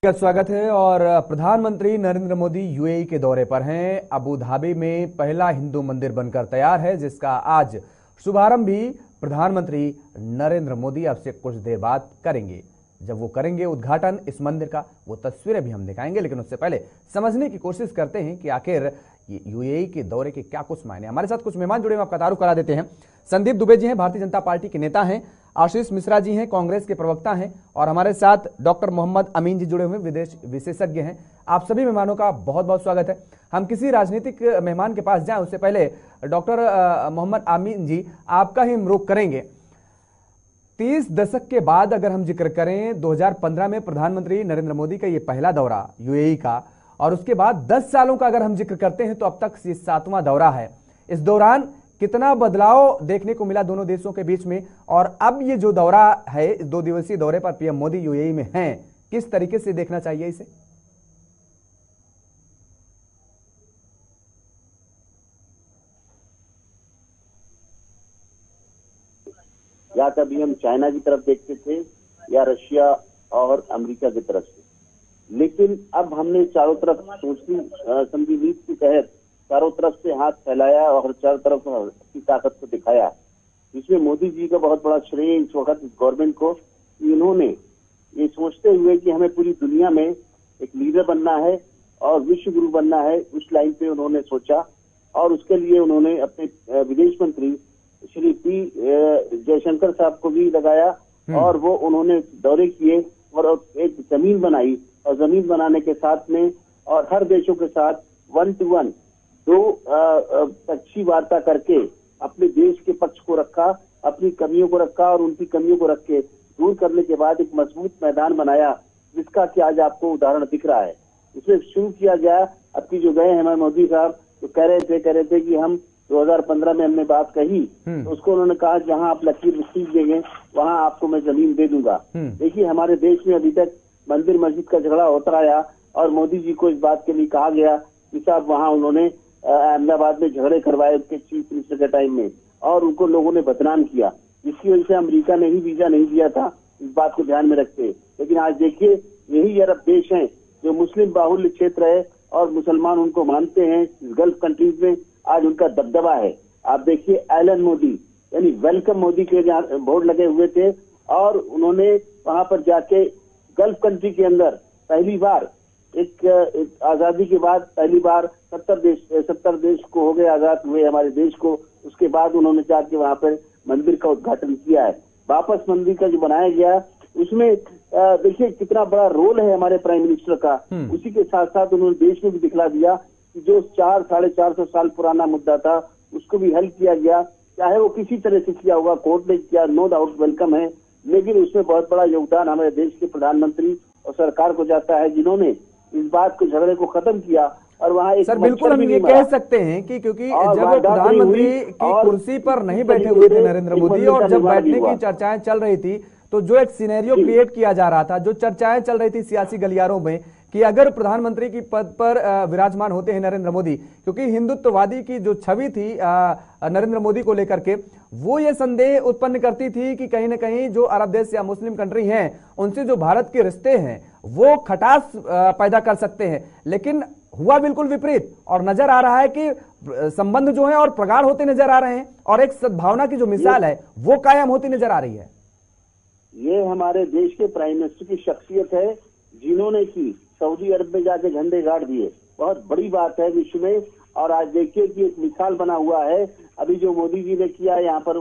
स्वागत है। और प्रधानमंत्री नरेंद्र मोदी यूएई के दौरे पर हैं। अबू धाबी में पहला हिंदू मंदिर बनकर तैयार है, जिसका आज शुभारंभ भी प्रधानमंत्री नरेंद्र मोदी अब से कुछ देर बाद करेंगे। जब वो करेंगे उद्घाटन इस मंदिर का, वो तस्वीरें भी हम दिखाएंगे। लेकिन उससे पहले समझने की कोशिश करते हैं कि आखिर यूएई के दौरे के क्या कुछ मायने। हमारे साथ कुछ मेहमान जुड़े हैं, आपका तारुफ करा देते हैं। संदीप दुबे जी हैं, भारतीय जनता पार्टी के नेता हैं। आशीष मिश्रा जी हैं, कांग्रेस के प्रवक्ता हैं। और हमारे साथ डॉक्टर मोहम्मद अमीन जी जुड़े हुए विदेश विशेषज्ञ हैं। आप सभी मेहमानों का बहुत बहुत स्वागत है। हम किसी राजनीतिक मेहमान के पास जाएं उससे पहले डॉक्टर मोहम्मद अमीन जी, आपका ही हम रुख करेंगे। 30 दशक के बाद अगर हम जिक्र करें, 2015 में प्रधानमंत्री नरेंद्र मोदी का ये पहला दौरा यूएई का, और उसके बाद 10 सालों का अगर हम जिक्र करते हैं तो अब तक ये 7वां दौरा है। इस दौरान कितना बदलाव देखने को मिला दोनों देशों के बीच में, और अब ये जो दौरा है, 2 दिवसीय दौरे पर पीएम मोदी यूएई में हैं, किस तरीके से देखना चाहिए इसे? या कभी हम चाइना की तरफ देखते थे या रशिया और अमेरिका की तरफ से, लेकिन अब हमने चारों तरफ सोचती समझी नीति के तहत चारों तरफ से हाथ फैलाया और चारों तरफ अपनी ताकत को दिखाया। इसमें मोदी जी का बहुत बड़ा श्रेय इस वक्त गवर्नमेंट को, इन्होंने ये सोचते हुए कि हमें पूरी दुनिया में एक लीडर बनना है और विश्व गुरु बनना है, उस लाइन पे उन्होंने सोचा। और उसके लिए उन्होंने अपने विदेश मंत्री श्री पी जयशंकर साहब को भी लगाया और वो उन्होंने दौरे किए और एक जमीन बनाई। और जमीन बनाने के साथ में और हर देशों के साथ 1 to 1 दो अच्छी वार्ता करके अपने देश के पक्ष को रखा, अपनी कमियों को रखा और उनकी कमियों को रख के दूर करने के बाद एक मजबूत मैदान बनाया, जिसका कि आज आपको उदाहरण दिख रहा है। इसमें शुरू किया गया, अब की जो गए हमारे मोदी साहब तो कह रहे थे कि हम 2015 में हमने बात कही तो उसको उन्होंने कहा जहां आप लकीर खींच देंगे वहां आपको मैं जमीन दे दूंगा। देखिए, हमारे देश में अभी तक मंदिर मस्जिद का झगड़ा होता आया और मोदी जी को इस बात के लिए कहा गया कि साहब वहां उन्होंने अहमदाबाद में झगड़े करवाए उनके चीफ मिनिस्टर के टाइम में, और उनको लोगों ने बदनाम किया, जिसकी वजह से अमेरिका ने ही वीजा नहीं दिया था। इस बात को ध्यान में रखते। लेकिन आज देखिए, यही अरब देश हैं जो मुस्लिम बाहुल्य क्षेत्र है और मुसलमान उनको मानते हैं। गल्फ कंट्रीज में आज उनका दबदबा है। आप देखिए, एलन मोदी यानी वेलकम मोदी के बोर्ड लगे हुए थे और उन्होंने वहां पर जाके गल्फ कंट्री के अंदर पहली बार एक आजादी के बाद पहली बार 70 देश को हो गए आजाद हुए हमारे देश को। उसके बाद उन्होंने जाके वहां पर मंदिर का उद्घाटन किया है। वापस मंदिर का जो बनाया गया उसमें देखिए कितना बड़ा रोल है हमारे प्राइम मिनिस्टर का। उसी के साथ साथ उन्होंने देश में भी दिखला दिया कि जो 400-450 साल पुराना मुद्दा था उसको भी हल किया गया, चाहे वो किसी तरह से किया होगा, कोर्ट ने किया, नो डाउट वेलकम है। लेकिन उसमें बहुत बड़ा योगदान हमारे देश के प्रधानमंत्री और सरकार को जाता है, जिन्होंने इस बात को झगड़े को खत्म किया। और वहाँ एक सर बिल्कुल हम ये कह सकते हैं कि क्योंकि जब प्रधानमंत्री की कुर्सी पर नहीं बैठे हुए थे नरेंद्र मोदी और जब बैठने की चर्चाएं चल रही थी, तो जो एक सिनेरियो क्रिएट किया जा रहा था, जो चर्चाएं चल रही थी सियासी गलियारों में कि अगर प्रधानमंत्री की पद पर विराजमान होते हैं नरेंद्र मोदी, क्योंकि हिंदुत्ववादी की जो छवि थी नरेंद्र मोदी को लेकर के, वो ये संदेह उत्पन्न करती थी कि कहीं ना कहीं जो अरब देश या मुस्लिम कंट्री हैं उनसे जो भारत के रिश्ते हैं वो खटास पैदा कर सकते हैं। लेकिन हुआ बिल्कुल विपरीत, और नजर आ रहा है कि संबंध जो है और प्रगाढ़ होते नजर आ रहे हैं और एक सद्भावना की जो मिसाल है वो कायम होती नजर आ रही है। ये हमारे देश के प्राइम मिनिस्टर की शख्सियत है, जिन्होंने की सऊदी अरब में जाके झंडे गाड़ दिए। बहुत बड़ी बात है विश्व में। और आज देखिए कि एक मिसाल बना हुआ है, अभी जो मोदी जी ने किया यहाँ पर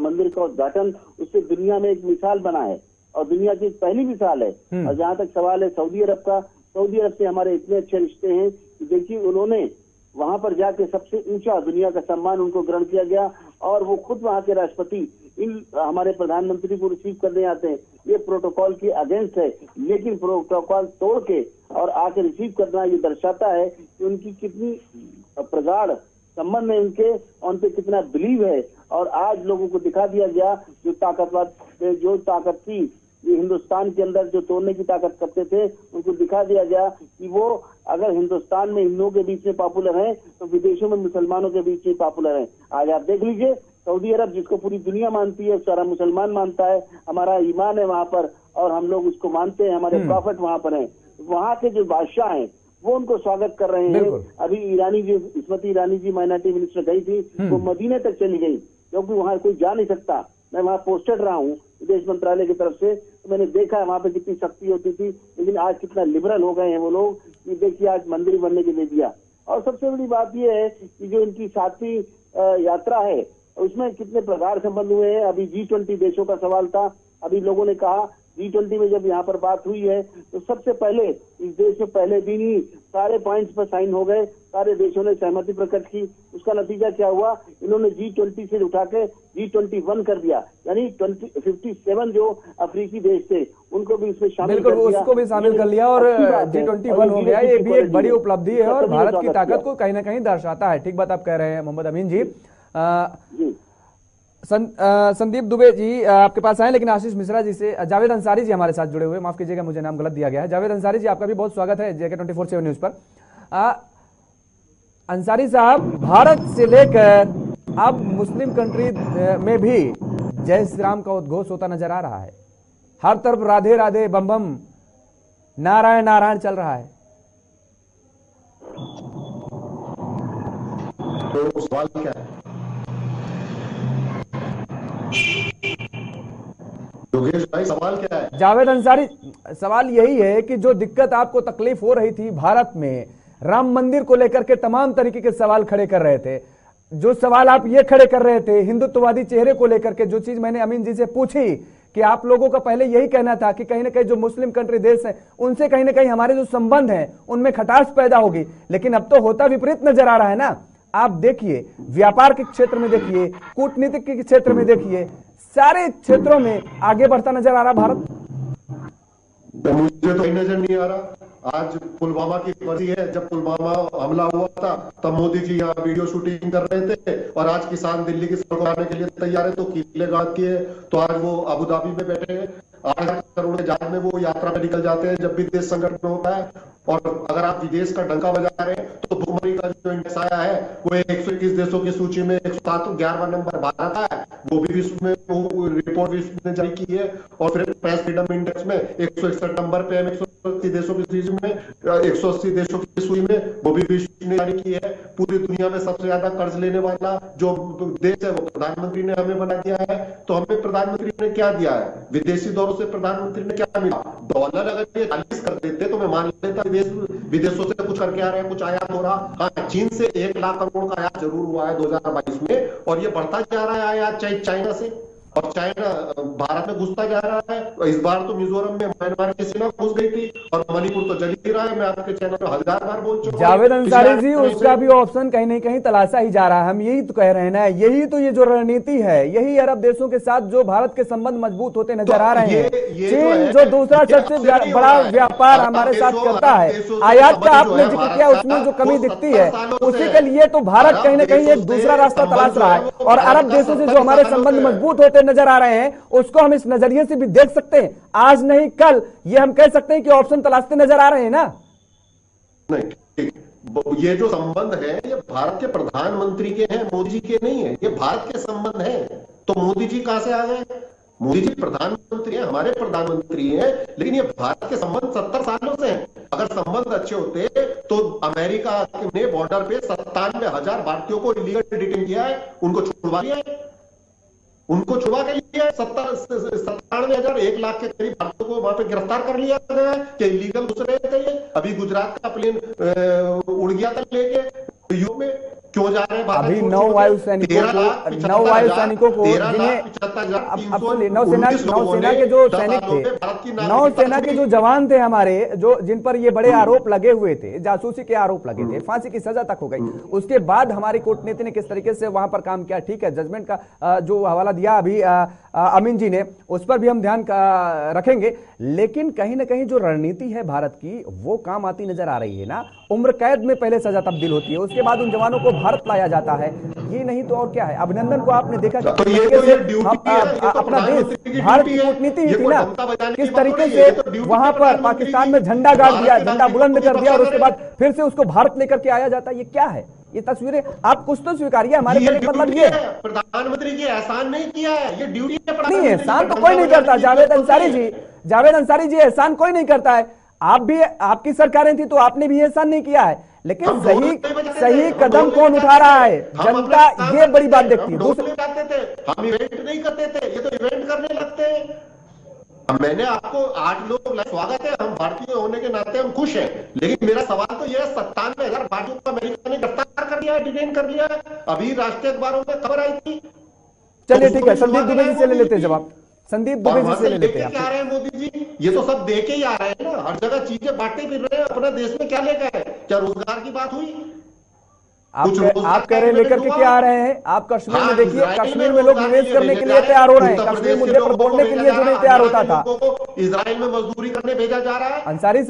मंदिर का उद्घाटन, उससे दुनिया में एक मिसाल बना है और दुनिया की पहली मिसाल है। और जहाँ तक सवाल है सऊदी अरब का, सऊदी अरब से हमारे इतने अच्छे रिश्ते हैं कि देखिए उन्होंने वहां पर जाके सबसे ऊंचा दुनिया का सम्मान उनको ग्रहण किया गया और वो खुद वहां के राष्ट्रपति इन हमारे प्रधानमंत्री को रिसीव करने आते हैं। ये प्रोटोकॉल के अगेंस्ट है, लेकिन प्रोटोकॉल तोड़ के और आके रिसीव करना ये दर्शाता है कि उनकी कितनी प्रगाढ़ संबंध है उनके, उन पे कितना बिलीव है। और आज लोगों को दिखा दिया गया जो ताकत थी ये हिंदुस्तान के अंदर जो तोड़ने की ताकत करते थे, उनको दिखा दिया गया कि वो अगर हिंदुस्तान में हिंदुओं के बीच में पॉपुलर है तो विदेशों में मुसलमानों के बीच में पॉपुलर है। आज आप देख लीजिए, सऊदी अरब जिसको पूरी दुनिया मानती है, सारा मुसलमान मानता है, हमारा ईमान है वहां पर और हम लोग उसको मानते हैं, हमारे प्रॉफिट वहां पर हैं। वहाँ के जो बादशाह हैं वो उनको स्वागत कर रहे हैं। अभी ईरानी जी, स्मृति ईरानी जी माइनॉरिटी मिनिस्टर गई थी, वो मदीने तक चली गई क्योंकि वहाँ कोई जा नहीं सकता। मैं वहाँ पोस्टेड रहा हूँ विदेश मंत्रालय की तरफ से, तो मैंने देखा है वहाँ पे कितनी सख्ती होती थी, लेकिन आज कितना लिबरल हो गए हैं वो लोग कि देखिए आज मंदिर बनने के दे दिया। और सबसे बड़ी बात यह है कि जो इनकी 7वीं यात्रा है उसमें कितने प्रगाढ़ संबंध हुए हैं। अभी G20 देशों का सवाल था, अभी लोगों ने कहा G20 में जब यहाँ पर बात हुई है तो सबसे पहले इस देश में पहले दिन ही सारे पॉइंट्स पर साइन हो गए, सारे देशों ने सहमति प्रकट की। उसका नतीजा क्या हुआ, इन्होंने G20 से उठा के G21 कर दिया, यानी 57 जो अफ्रीकी देश थे उनको भी इसमें शामिल कर दिया, उसको भी शामिल कर लिया और G21 हो गया। ये भी एक बड़ी उपलब्धि है और भारत की ताकत को कहीं ना कहीं दर्शाता है। ठीक बात आप कह रहे हैं मोहम्मद अमीन जी। संदीप दुबे जी आपके पास आए, लेकिन आशीष मिश्रा जी से जावेद अंसारी जी हमारे साथ जुड़े हुए, माफ कीजिएगा मुझे नाम गलत दिया गया है। जावेद अंसारी जी आपका भी बहुत स्वागत है JK 24/7 न्यूज पर। अंसारी साहब, भारत से लेकर अब मुस्लिम कंट्री में भी जय श्री राम का उद्घोष होता नजर आ रहा है, हर तरफ राधे राधे बम बम नारायण नारायण चल रहा है। तो सवाल क्या है योगेश भाई, सवाल क्या है? जावेद अंसारी, सवाल यही है कि जो दिक्कत आपको तकलीफ हो रही थी भारत में, राम मंदिर को लेकर के तमाम तरीके के सवाल खड़े कर रहे थे, जो सवाल आप ये खड़े कर रहे थे हिंदुत्ववादी चेहरे को लेकर के, जो चीज मैंने अमीन जी से पूछी कि आप लोगों का पहले यही कहना था कि कहीं ना कहीं जो मुस्लिम कंट्री देश है उनसे कहीं ना कहीं हमारे जो संबंध हैं उनमें खटास पैदा होगी, लेकिन अब तो होता विपरीत नजर आ रहा है ना। आप देखिए, व्यापार के क्षेत्र में देखिए, कूटनीतिक के क्षेत्र में देखिए, सारे क्षेत्रों में आगे बढ़ता नजर आ रहा भारत। मुझे तो नजर नहीं आ रहा। आज पुलवामा की वजह है, जब पुलवामा हमला हुआ था तब मोदी जी यहाँ वीडियो शूटिंग कर रहे थे और आज किसान दिल्ली की सड़कों आने के लिए तैयार है, तो किले गाद किए, तो आज वो अबू धाबी में बैठे हैं। 8 करोड़ के जहाज में वो यात्रा में निकल जाते हैं जब भी देश संकट में होता है। और अगर आप विदेश का डंका बजा रहे हैं तो भूखमरी का जो इंडेक्स आया है वो 121 देशों की सूची में 111वां नंबर भारत है, वो भी विश्व में वो रिपोर्ट विश्व ने जारी की है। और फिर प्रेस फ्रीडम इंडेक्स में 161 नंबर पे 180 देशों की सूची में 180 देशों की सूची में वो भी विश्व ने जारी की है। पूरी दुनिया में सबसे ज्यादा कर्ज लेने वाला जो देश है वो प्रधानमंत्री ने हमें बना दिया है। तो हमें प्रधानमंत्री ने क्या दिया है, विदेशी दौरों से प्रधानमंत्री ने क्या मिला? डॉलर अगर ये 40 कर देते तो मैं मान लेता विदेशों से कुछ करके आ रहे हैं, कुछ आयात हो रहा। हाँ, चीन से 1 लाख करोड़ का आयात जरूर हुआ है 2022 में, और ये बढ़ता जा रहा है आयात चाइना से, और चाइना भारत में घुसता जा रहा है। इस बार तो मिजोरम में म्यांमार की सेना घुस गई थी और मणिपुर तो जल ही रहा है। मैं आपके चैनल पर 1000 बार बोल चुका हूं। जावेद अंसारी जी, उसका भी ऑप्शन कहीं ना कहीं तलाशा ही जा रहा है। हम यही तो कह रहे हैं ना, यही तो ये जो रणनीति है, यही अरब देशों के साथ जो भारत के संबंध मजबूत होते नजर आ रहे हैं। चीन जो दूसरा सबसे बड़ा व्यापार हमारे साथ करता है, आयात का आपने जिक्र किया, उसमें जो कमी दिखती है उसी के लिए तो भारत कहीं ना कहीं एक दूसरा रास्ता तलाश रहा है। और अरब देशों से जो हमारे संबंध मजबूत होते नजर आ रहे हैं उसको हम इस नजरिए से भी देख सकते हैं। आज नहीं कल ये हम कह सकते हैं कि ऑप्शन तलाशते नजर आ रहे हैं ना। नहीं, ये जो संबंध है ये भारत के प्रधानमंत्री के हैं, मोदी जी के नहीं है। ये भारत के संबंध है, तो मोदी जी कहां से आ गए? मोदी जी प्रधानमंत्री हैं, हमारे प्रधानमंत्री हैं, लेकिन ये भारत के संबंध 70 सालों से हैं। अगर संबंध अच्छे होते तो अमेरिका ने बॉर्डर पे 97,000 भारतीयों को इलीगल डिटेन किया है, उनको छुड़वा दिया है, उनको छुड़ा के लिया। 97,000 1 लाख के करीब भारतीयों को वहां पे गिरफ्तार कर लिया गया कि इलीगल घुस रहे थे। ये अभी गुजरात का प्लेन उड़ गया था लेके यूपी में, क्यों जा रहे हैं? अभी 9 वायु सैनिकों को जिन्हें नौसेना के जो सैनिक थे, नौसेना के जो जवान थे हमारे, जो जिन पर ये बड़े आरोप लगे हुए थे, जासूसी के आरोप लगे थे, फांसी की सजा तक हो गई। उसके बाद हमारी कूटनीति ने किस तरीके से वहां पर काम किया, ठीक है, जजमेंट का जो हवाला दिया अभी अमीन जी ने, उस पर भी हम ध्यान रखेंगे। लेकिन कहीं ना कहीं जो रणनीति है भारत की वो काम आती नजर आ रही है ना। उम्र कैद में पहले सजा तब्दील होती है, उसके बाद उन जवानों को भारत लाया जाता है, ये नहीं तो और क्या है। अभिनंदन को आपने देखा तो अपना देश भारत की कूटनीति ही थी ना, किस तरीके से वहां पर पाकिस्तान में झंडा गाड़ दिया, झंडा बुलंद कर दिया और उसके बाद फिर से उसको भारत लेकर के आया जाता है। ये क्या है? ये तस्वीरें आप कुछ तो स्वीकारिए, हमारे मतलब ये प्रधानमंत्री की एहसान नहीं किया है, ये ड्यूटी है। नहीं, एहसान तो कोई नहीं करता जावेद अंसारी जी, जावेद अंसारी जी, एहसान कोई नहीं करता है। आप भी, आपकी सरकारें थी तो आपने भी एहसान नहीं किया है, लेकिन सही कदम कौन उठा रहा है, जनता ये बड़ी बात देखती है। हम इवेंट नहीं करते थे, ये तो इवेंट करने लगते हैं। मैंने आपको 8 लोग स्वागत है, हम भारतीय होने के नाते हम खुश हैं, लेकिन मेरा सवाल तो यह 97,000 भारतीयों को अमेरिका ने गिरफ्तार कर लिया है, डिटेन कर लिया है, अभी राष्ट्रीय अखबारों में खबर आई थी। चलिए ठीक है, संदीप दुबे जी से ले लेते हैं जवाब, संदीप दुबे जी से ले लेते हैं। क्या रहे हैं मोदी जी, ये तो सब देके ही आ रहे हैं ना, हर जगह चीजें बांटते फिर रहे हैं, अपना देश में क्या लेकर है, क्या रोजगार की बात हुई? आप कह रहे हैं लेकर के क्या आ रहे हैं? आप कश्मीर में देखिए, कश्मीर में लोग निवेश करने के लिए तैयार हो रहे हैं, कश्मीर मुद्दे पर बोलने के लिए जो नहीं तैयार होता था, इजराइल में मजदूरी करने भेजा जा रहा है। अंसारी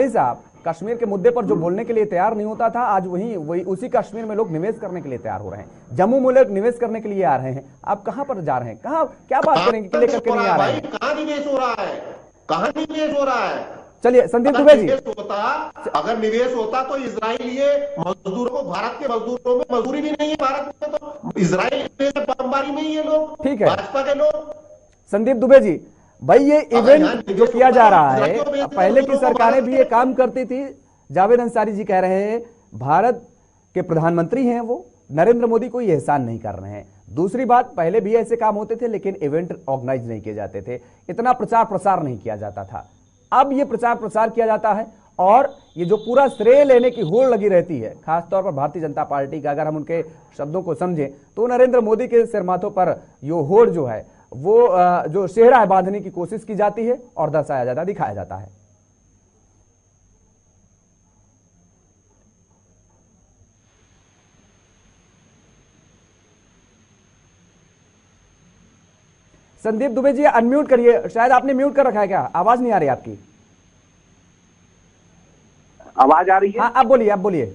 साहब, कश्मीर के मुद्दे पर जो बोलने के लिए तैयार नहीं होता था, आज वही उसी कश्मीर में लोग निवेश करने के लिए तैयार हो रहे हैं। जम्मू में लोग निवेश करने के लिए आ रहे हैं, आप कहां पर जा रहे हैं, कहां क्या बात करेंगे कि लेकर के नहीं आ रहे हैं? कहां निवेश हो रहा है, कहां निवेश हो रहा है? चलिए संदीप दुबे जी, अगर निवेश होता तो इजराइल ये मजदूरों को, भारत के मजदूरों में मजदूरी भी नहीं है भारत में, तो इजराइल बमबारी में ही ये लोग, ठीक है भाजपा के लोग। संदीप दुबे जी, भाई ये इवेंट जो किया जा रहा है, पहले की सरकारें भी ये काम करती थी। जावेद अंसारी जी कह रहे हैं भारत के प्रधानमंत्री हैं वो, नरेंद्र मोदी कोई एहसान नहीं कर रहे हैं। दूसरी बात, पहले भी ऐसे काम होते थे लेकिन इवेंट ऑर्गेनाइज नहीं किए जाते थे, इतना प्रचार प्रसार नहीं किया जाता था। अब ये प्रचार प्रसार किया जाता है और ये जो पूरा श्रेय लेने की होड़ लगी रहती है, खासतौर पर भारतीय जनता पार्टी का, अगर हम उनके शब्दों को समझें तो नरेंद्र मोदी के सिर माथों पर यो होड़ जो है वो जो सेहरा है बांधने की कोशिश की जाती है और दर्शाया जाता, दिखाया जाता है। संदीप दुबे जी अनम्यूट करिए, शायद आपने म्यूट कर रखा है क्या, आवाज नहीं आ रही आपकी। आवाज आ रही है? हाँ आप बोलिए।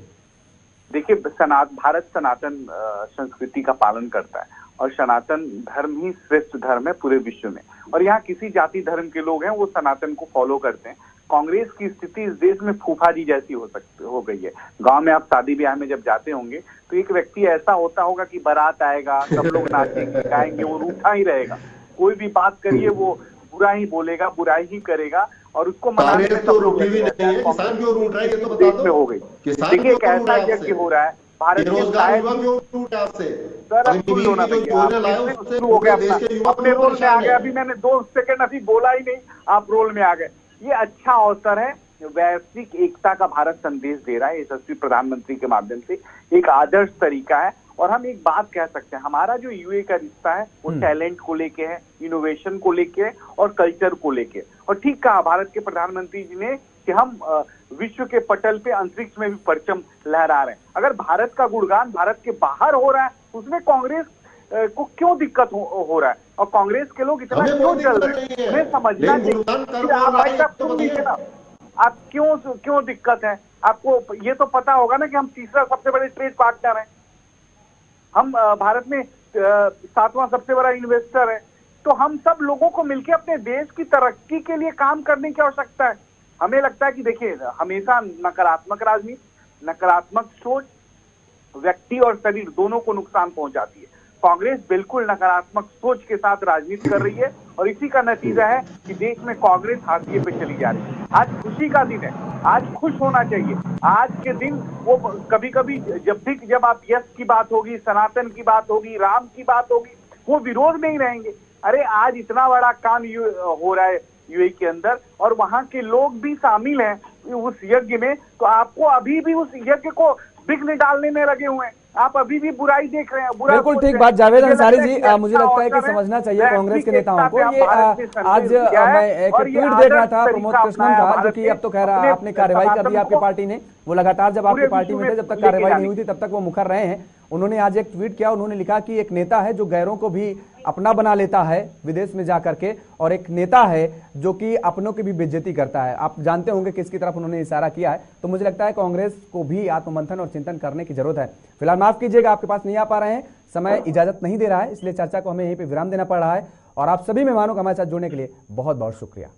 देखिए, भारत सनातन संस्कृति का पालन करता है और सनातन धर्म ही श्रेष्ठ धर्म है पूरे विश्व में, और यहाँ किसी जाति धर्म के लोग हैं वो सनातन को फॉलो करते हैं। कांग्रेस की स्थिति इस देश में फूफा जी जैसी हो गई है। गांव में आप शादी ब्याह में जब जाते होंगे तो एक व्यक्ति ऐसा होता होगा कि बारात आएगा, सब लोग नाचेंगे गाएंगे, वो रूठा ही रहेगा, कोई भी बात करिए वो बुरा ही बोलेगा, बुराई ही करेगा, और उसको मनाने में सब लोग भी नहीं है। किसान क्यों रूठ रहा है ये तो बता दो। में हो गई। देखिए एक ऐसा यज्ञ हो रहा है भारत के, सर अब शुरू होना शुरू हो गया अपने रोल में आ गए। अभी मैंने 2 सेकंड अभी बोला ही नहीं, आप रोल में आ गए। ये अच्छा अवसर है, वैश्विक एकता का भारत संदेश दे रहा है यशस्वी प्रधानमंत्री के माध्यम से, एक आदर्श तरीका है। और हम एक बात कह सकते हैं, हमारा जो यूए का रिश्ता है वो टैलेंट को लेके है, इनोवेशन को लेके है और कल्चर को लेके। और ठीक कहा भारत के प्रधानमंत्री जी ने कि हम विश्व के पटल पे अंतरिक्ष में भी परचम लहरा रहे हैं। अगर भारत का गुणगान भारत के बाहर हो रहा है उसमें कांग्रेस को क्यों दिक्कत हो रहा है, और कांग्रेस के लोग इतना क्यों चल रहे हैं, उन्हें समझना चाहिए। आप क्यों दिक्कत है आपको, ये तो पता होगा ना कि हम तीसरा सबसे बड़े ट्रेड पार्टनर हैं, हम भारत में 7वां सबसे बड़ा इन्वेस्टर है। तो हम सब लोगों को मिलकर अपने देश की तरक्की के लिए काम करने की आवश्यकता है। हमें लगता है कि देखिए, हमेशा नकारात्मक राजनीति, नकारात्मक सोच व्यक्ति और शरीर दोनों को नुकसान पहुंचाती है। कांग्रेस बिल्कुल नकारात्मक सोच के साथ राजनीति कर रही है और इसी का नतीजा है कि देश में कांग्रेस हाशिए पे चली जा रही है। आज खुशी का दिन है, आज खुश होना चाहिए। आज के दिन वो कभी कभी जब आप यश की बात होगी, सनातन की बात होगी, राम की बात होगी, वो विरोध में ही रहेंगे। अरे आज इतना बड़ा काम हो रहा है यूएई के अंदर और वहां के लोग भी शामिल हैं उस यज्ञ में, तो आपको अभी भी उस यज्ञ को विघ्न डालने में लगे हुए हैं, आप अभी भी बुराई देख रहे हैं। बिल्कुल ठीक बात जावेद अंसारी जी, मुझे लगता है कि समझना चाहिए कांग्रेस के नेताओं को। ये आज मैं एक ट्वीट देख रहा था प्रमोद कृष्णन का, जो कि अब तो कह रहा आपने कार्रवाई कर दी आपकी पार्टी ने, वो लगातार जब आपकी पार्टी में थे जब तक कार्रवाई नहीं हुई थी तब तक वो मुखर रहे हैं। उन्होंने आज एक ट्वीट किया, उन्होंने लिखा कि एक नेता है जो गैरों को भी अपना बना लेता है विदेश में जाकर के, और एक नेता है जो कि अपनों की भी बेइज्जती करता है। आप जानते होंगे किसकी तरफ उन्होंने इशारा किया है। तो मुझे लगता है कांग्रेस को भी आत्ममंथन और चिंतन करने की जरूरत है। फिलहाल माफ कीजिएगा, आपके पास नहीं आ पा रहे हैं, समय इजाजत नहीं दे रहा है, इसलिए चर्चा को हमें यहीं पे विराम देना पड़ रहा है। और आप सभी मेहमानों का हमारे साथ जुड़ने के लिए बहुत बहुत शुक्रिया।